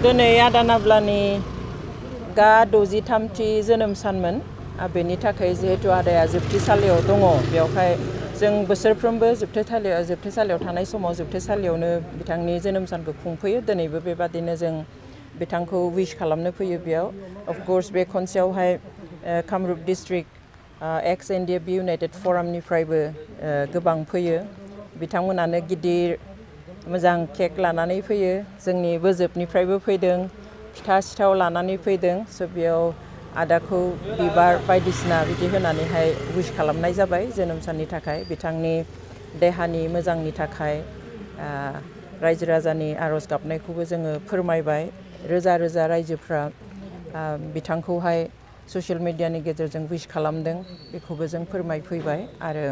दिनै आदा नाब्लानि गा 63थि जोनोम सानमोन बेनि थाखाय जिहेतु आदाया जोबथेसालियाव दङ बेवहाय जों बोसोरफ्रोमबो जोबथेसालियाव थानाय समाव जोबथेसालियावनो बिथांनि जोनोम सानखौ खुंफैयो दिनैबो बेबादिनो जों बिथांखौ विश खालामनो फैयो बेयाव अफ कोर्स बे खनसेयावहाय कामरुप डिस्ट्रिक्ट एक्स ndfb इउनाइटेड फरामनिफ्रायबो गोबां फैयो बिथांमोनानो गिदिर मोजां केक लानानै फैयो जोंनि बोजोबनिफ्रायबो फैदों फिथा सिथाव लानानै फैदों स' बेयाव आदाखौ बिबार बायदिसिना बिदि होनानैहाय विश खालामनाय जाबाय जोनोम साननि थाखाय बिथांनि देहानि मोजांनि थाखाय रायजो राजानि आरज गाबनायखौबो जोङो फोरमायबाय रोजा रोजा रायजोफ्रा बिथांखौहाय ससियेल मिडियानि गेजेरजों विश खालामदों बेखौबो जों फोरमायफैबाय आरो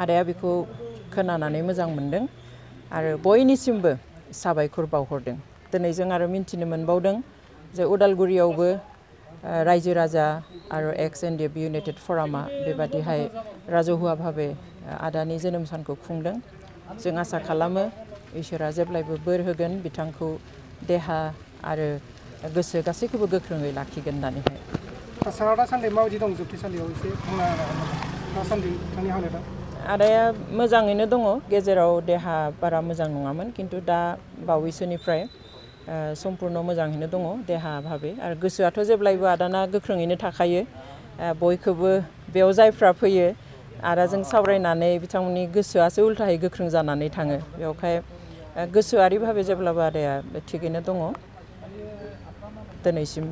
आदाया बेखौ खोनानानै मोजां मोनदों आरो बयनिसिमबो साबायखर बावहरदों दिनै जों आरो मिन्थिनो मोनबावदों जे उदालगुरियावबो रायजो राजा आरो एक्स ndfb इउनाइटेड फरामा बेबादिहाय राजहुवा भाबे आदानि जोनोम सानखौ खुंदों जों आसा खालामो इसोरा जेब्लायबो बोर होगोन बिथांखौ देहा आरो गोसो गासैखौबो गोख्रोङै लाखिगोन होननानैहाय थासारिया दासान्दि माबायदि दं जोबथेसालियाव एसे बुंनो हागोन दासान्दि बिथांनि हालोदा आदाया मोजाङैनो दङ गेजेराव देहा बारा मोजां नङामोन किन्तु दा बावैसोनिफ्राय सम्पूर्ण मोजाङैनो दङ देहा भाबे आरो गोसोआथ' जेब्लायबो आदाना गोख्रोङैनो थाखायो बयखौबो बेयाव जायफ्रा फैयो आदाजों सावरायनानै बिथांमोननि गोसोआसो उल्थायै गोख्रों जानानै थाङो बेवहाय गोसोआरि भाबे जेब्लाबो आदाया थिगैनो दङ दिनैसिम